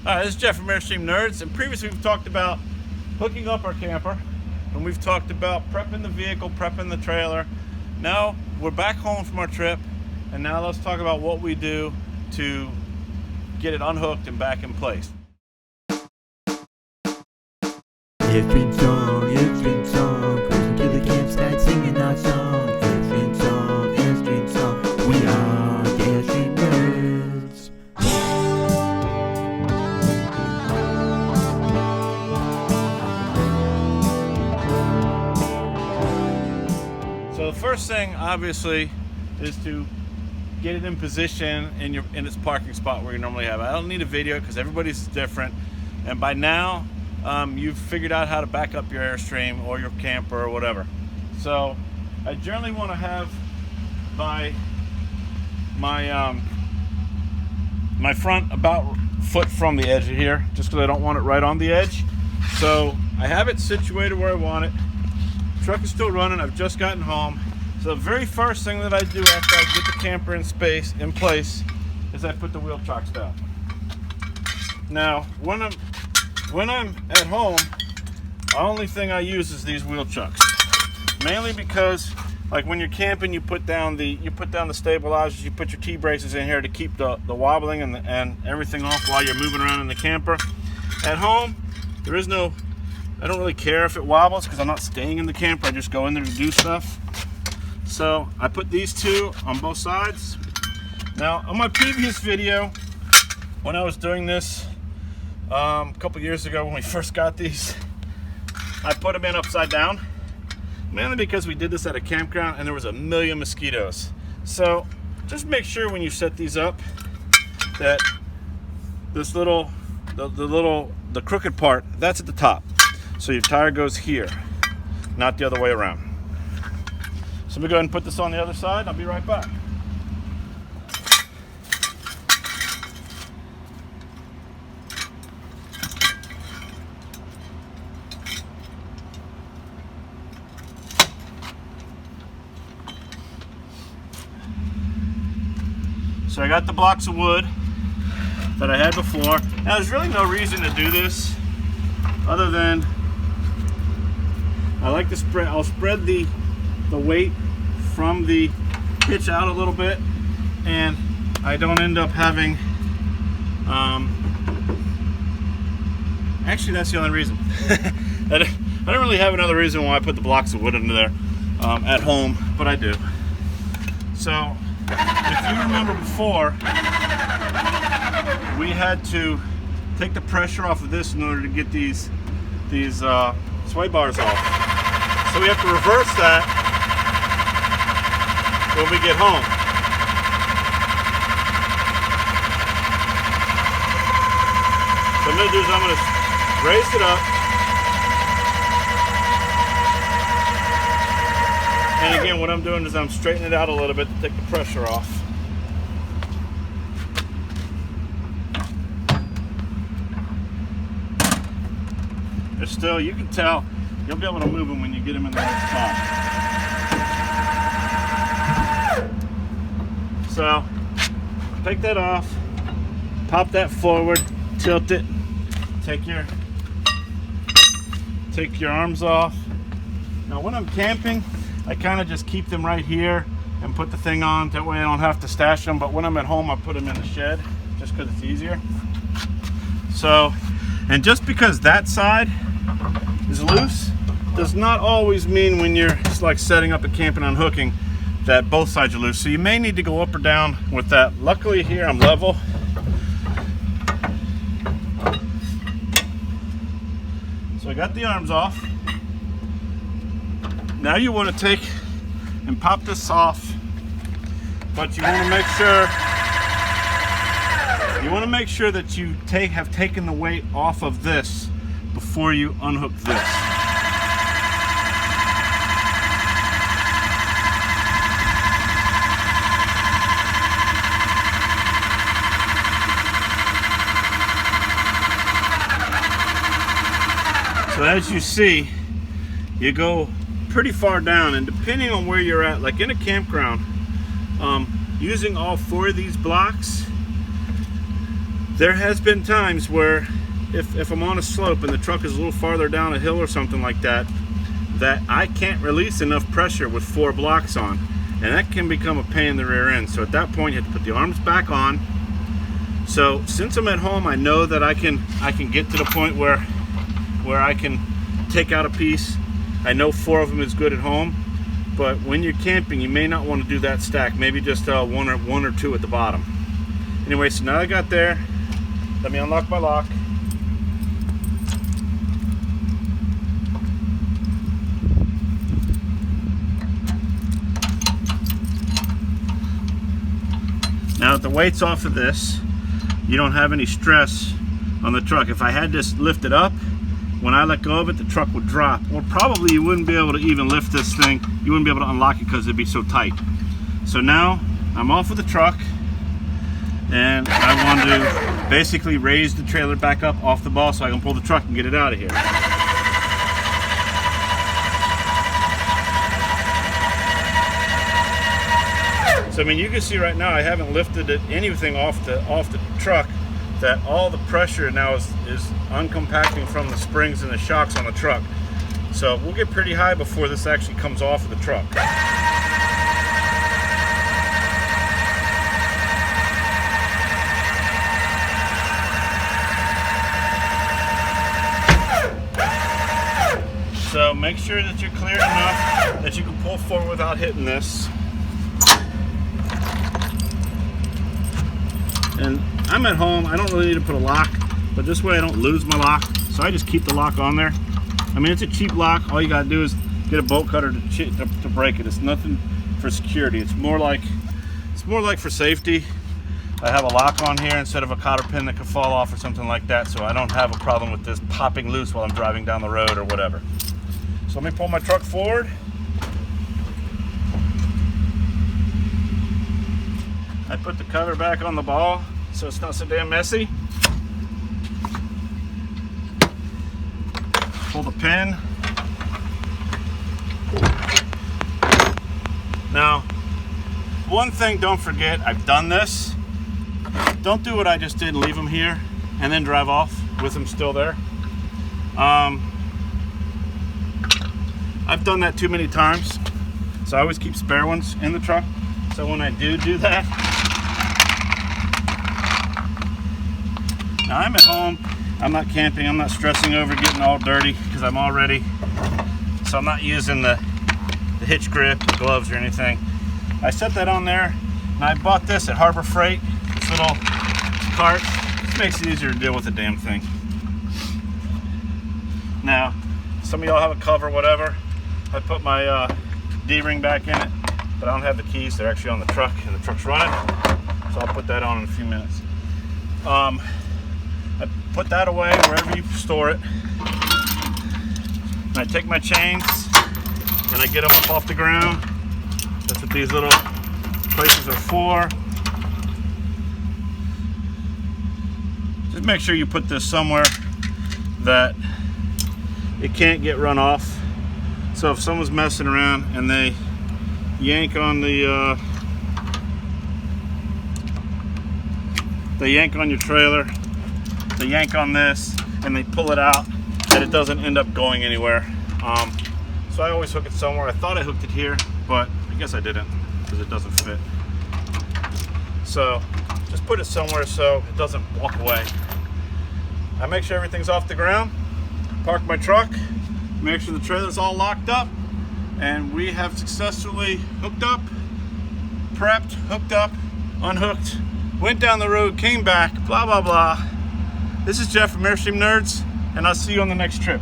Hi, this is Jeff from Airstream Nerds, and previously we've talked about hooking up our camper, and we've talked about prepping the vehicle, prepping the trailer. Now we're back home from our trip, and now let's talk about what we do to get it unhooked and back in place. Airstream song, cruising to the campsite singing our song. Airstream song, we are the Airstream Nerds. So the first thing, obviously, is to get it in position in its parking spot where you normally have it. I don't need a video because everybody's different, and by now you've figured out how to back up your Airstream or your camper or whatever. So I generally want to have my front about a foot from the edge of here, just because I don't want it right on the edge. So I have it situated where I want it. Truck is still running. I've just gotten home. So the very first thing that I do after I get the camper in place is I put the wheel chocks down. Now when I'm at home, the only thing I use is these wheel chucks. Mainly because, like, when you're camping, you put down the stabilizers, you put your T-braces in here to keep the wobbling and everything off while you're moving around in the camper. At home, I don't really care if it wobbles because I'm not staying in the camper. I just go in there to do stuff. So I put these two on both sides. Now, on my previous video, when I was doing this a couple years ago when we first got these, I put them in upside down, mainly because we did this at a campground and there was a million mosquitoes. So just make sure when you set these up that this the crooked part, that's at the top. So your tire goes here, not the other way around. So let me go ahead and put this on the other side. I'll be right back. So I got the blocks of wood that I had before. Now there's really no reason to do this other than I like to spread. I'll spread the weight from the hitch out a little bit, and I don't end up having. Actually, that's the only reason. I don't really have another reason why I put the blocks of wood under there at home, but I do. So, if you remember before, we had to take the pressure off of this in order to get these sway bars off. So we have to reverse that when we get home. So what I'm going to do is I'm going to raise it up. And again, what I'm doing is I'm straightening it out a little bit to take the pressure off. There's still, you can tell, you'll be able to move them when you get them in the right spot. So, take that off, pop that forward, tilt it, take your arms off. Now when I'm camping, I kind of just keep them right here and put the thing on, that way I don't have to stash them, but when I'm at home I put them in the shed just because it's easier. So, and just because that side is loose does not always mean when you're like setting up a camp and unhooking that both sides are loose. So you may need to go up or down with that. Luckily here I'm level. So I got the arms off. Now you want to take and pop this off, but you want to make sure that you have taken the weight off of this before you unhook this. So as you see, you go pretty far down, and depending on where you're at, like in a campground, using all four of these blocks there has been times where if I'm on a slope and the truck is a little farther down a hill or something like that, that I can't release enough pressure with 4 blocks on, and that can become a pain in the rear end. So at that point you have to put the arms back on. So since I'm at home, I know that I can get to the point where I can take out a piece. I know 4 of them is good at home, but when you're camping you may not want to do that stack. Maybe just one or two at the bottom. Anyway, so now I got there. Let me unlock my lock. Now that the weight's off of this, you don't have any stress on the truck. If I had this lifted up, when I let go of it, the truck would drop. Or probably you wouldn't be able to even lift this thing. You wouldn't be able to unlock it because it'd be so tight. So now I'm off of the truck, and I want to basically raise the trailer back up off the ball so I can pull the truck and get it out of here. So I mean, you can see right now I haven't lifted anything off the truck. That all the pressure now is uncompacting from the springs and the shocks on the truck. So we'll get pretty high before this actually comes off of the truck. So make sure that you're clear enough that you can pull forward without hitting this. And I'm at home, I don't really need to put a lock, but this way I don't lose my lock. So I just keep the lock on there. I mean, it's a cheap lock. All you gotta do is get a bolt cutter to break it. It's nothing for security. It's more like for safety. I have a lock on here instead of a cotter pin that could fall off or something like that, so I don't have a problem with this popping loose while I'm driving down the road or whatever. So let me pull my truck forward. I put the cover back on the ball so it's not so damn messy. Pull the pin. Now, one thing, don't forget, I've done this. Don't do what I just did and leave them here and then drive off with them still there. I've done that too many times, so I always keep spare ones in the truck. So when I do that, now I'm at home, I'm not camping, I'm not stressing over getting all dirty because I'm all ready. So I'm not using the hitch grip, the gloves or anything. I set that on there, and I bought this at Harbor Freight, this little cart. This makes it easier to deal with the damn thing. Now, some of y'all have a cover, whatever. I put my D-ring back in it, but I don't have the keys. They're actually on the truck, and the truck's running. So I'll put that on in a few minutes. I put that away wherever you store it. And I take my chains, and I get them up off the ground. That's what these little places are for. Just make sure you put this somewhere that it can't get run off. So if someone's messing around and they yank on the they yank on your trailer, they yank on this, and they pull it out, that it doesn't end up going anywhere. So I always hook it somewhere. I thought I hooked it here, but I guess I didn't because it doesn't fit. So just put it somewhere so it doesn't walk away. I make sure everything's off the ground, park my truck, make sure the trailer's all locked up, and we have successfully hooked up, prepped, hooked up, unhooked, went down the road, came back, blah, blah, blah. This is Jeff from Airstream Nerds, and I'll see you on the next trip.